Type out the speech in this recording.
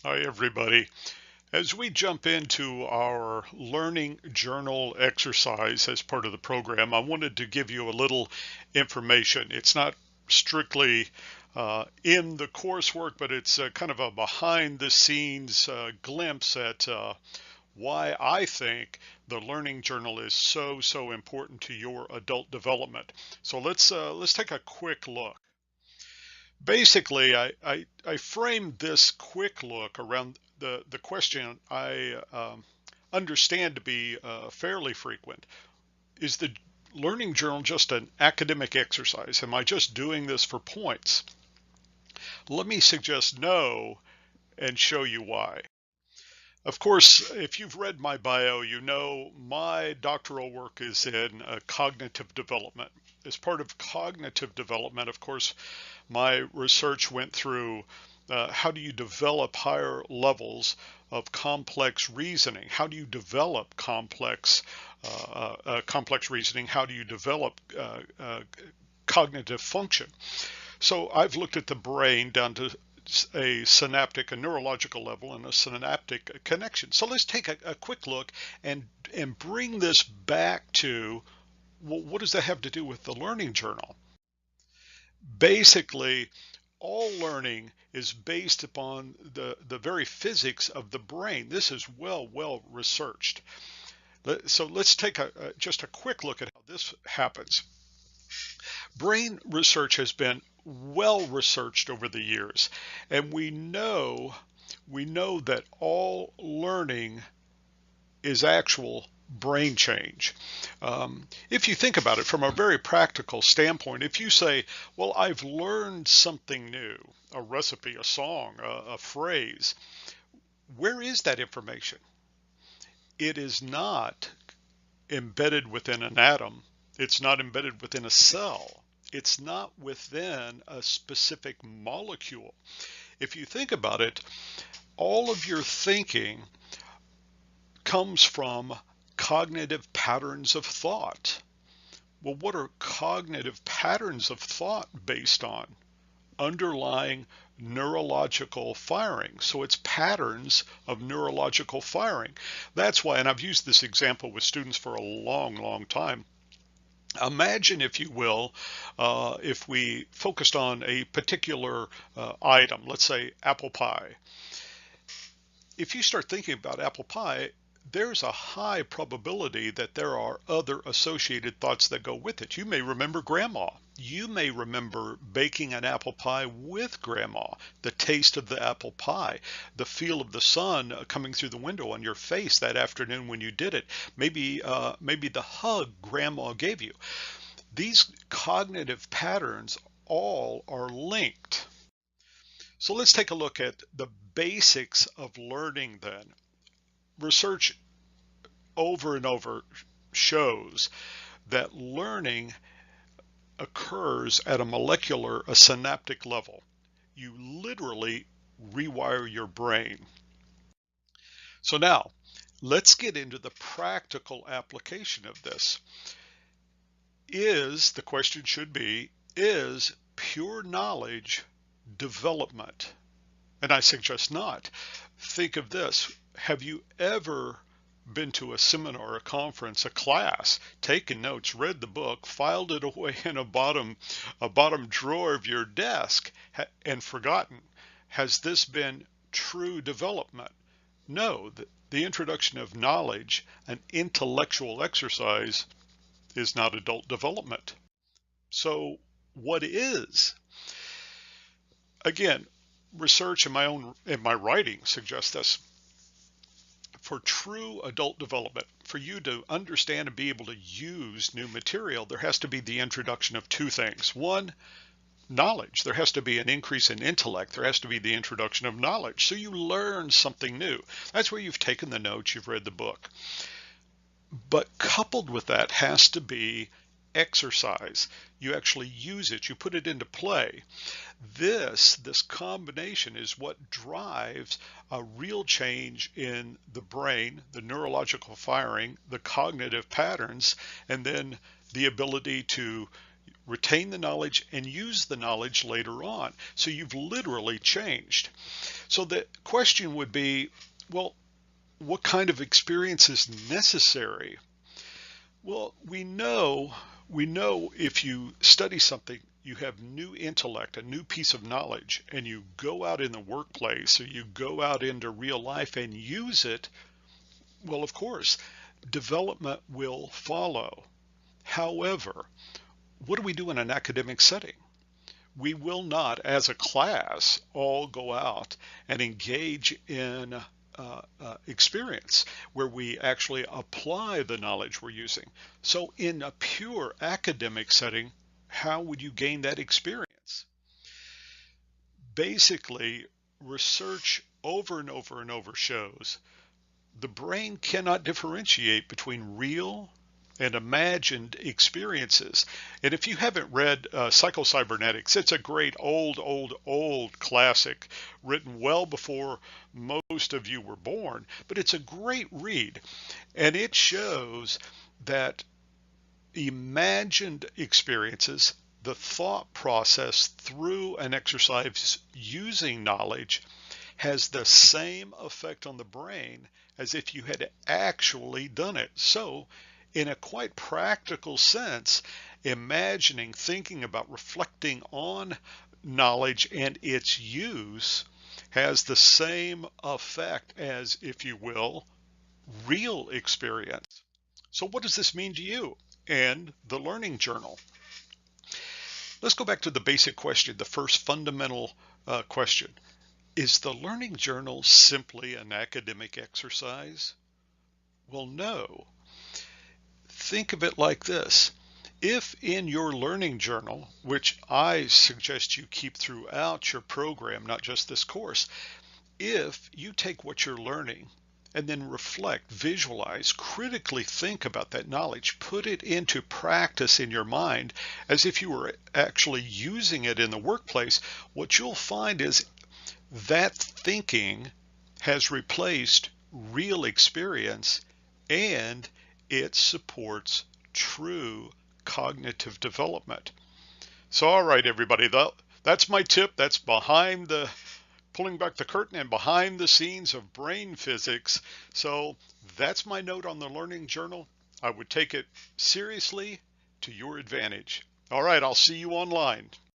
Hi, everybody. As we jump into our learning journal exercise as part of the program, I wanted to give you a little information. It's not strictly in the coursework, but it's kind of a behind the scenes glimpse at why I think the learning journal is so important to your adult development. So let's take a quick look. Basically, I framed this quick look around the question I understand to be fairly frequent. Is the learning journal just an academic exercise? Am I just doing this for points? Let me suggest no and show you why. Of course, if you've read my bio, you know my doctoral work is in cognitive development. As part of cognitive development, of course, my research went through how do you develop higher levels of complex reasoning? How do you develop complex reasoning? How do you develop cognitive function? So I've looked at the brain down to a synaptic, a neurological level, and a synaptic connection. So let's take a quick look and bring this back to, well, what does that have to do with the learning journal? Basically, all learning is based upon the very physics of the brain. This is well researched. So let's take just a quick look at how this happens. Brain research has been well researched over the years, and we know that all learning is actual brain change. If you think about it from a very practical standpoint, if you say, well, I've learned something new, a recipe, a song, a phrase, where is that information? It is not embedded within an atom. It's not embedded within a cell. It's not within a specific molecule. If you think about it, all of your thinking comes from cognitive patterns of thought. Well, what are cognitive patterns of thought based on? Underlying neurological firing. So it's patterns of neurological firing. That's why, and I've used this example with students for a long time. Imagine, if you will, if we focused on a particular item, let's say apple pie. If you start thinking about apple pie, there's a high probability that there are other associated thoughts that go with it. You may remember grandma. You may remember baking an apple pie with grandma, the taste of the apple pie, the feel of the sun coming through the window on your face that afternoon when you did it, maybe the hug grandma gave you. These cognitive patterns all are linked. So let's take a look at the basics of learning then. Research over and over shows that learning occurs at a synaptic level. You literally rewire your brain. So now let's get into the practical application of this. The question should be, is pure knowledge development? And I suggest not. Think of this. Have you ever been to a seminar, a conference, a class, taken notes, read the book, filed it away in a bottom drawer of your desk and forgotten? Has this been true development? No, the introduction of knowledge, an intellectual exercise, is not adult development. So what is? Again, research in my writing suggests this. For true adult development, for you to understand and be able to use new material, there has to be the introduction of two things. One, knowledge. There has to be an increase in intellect. There has to be the introduction of knowledge. So you learn something new. That's where you've taken the notes, you've read the book. But coupled with that has to be exercise. You actually use it, you put it into play. This combination is what drives a real change in the brain, the neurological firing, the cognitive patterns, and then the ability to retain the knowledge, and use the knowledge later on. So you've literally changed. So the question would be, well, what kind of experience is necessary? Well, we know if you study something, you have new intellect, a new piece of knowledge, and you go out in the workplace or you go out into real life and use it, well, of course, development will follow. However, what do we do in an academic setting? We will not, as a class, all go out and engage in experience where we actually apply the knowledge we're using. So in a pure academic setting, how would you gain that experience? Basically, research over and over and over shows the brain cannot differentiate between real and imagined experiences. And if you haven't read Psycho-Cybernetics, it's a great old classic written well before most of you were born, but it's a great read. And it shows that imagined experiences, the thought process through an exercise using knowledge, has the same effect on the brain as if you had actually done it. So in a quite practical sense, imagining, thinking about, reflecting on knowledge and its use has the same effect as, if you will, real experience. So what does this mean to you and the learning journal? Let's go back to the basic question, the first fundamental question. Is the learning journal simply an academic exercise? Well, no. Think of it like this. If in your learning journal, which I suggest you keep throughout your program, not just this course, if you take what you're learning and then reflect, visualize, critically think about that knowledge, put it into practice in your mind as if you were actually using it in the workplace, what you'll find is that thinking has replaced real experience, and it supports true cognitive development. So, all right, everybody, that's my tip. That's behind the, pulling back the curtain and behind the scenes of brain physics. So that's my note on the learning journal. I would take it seriously to your advantage. All right, I'll see you online.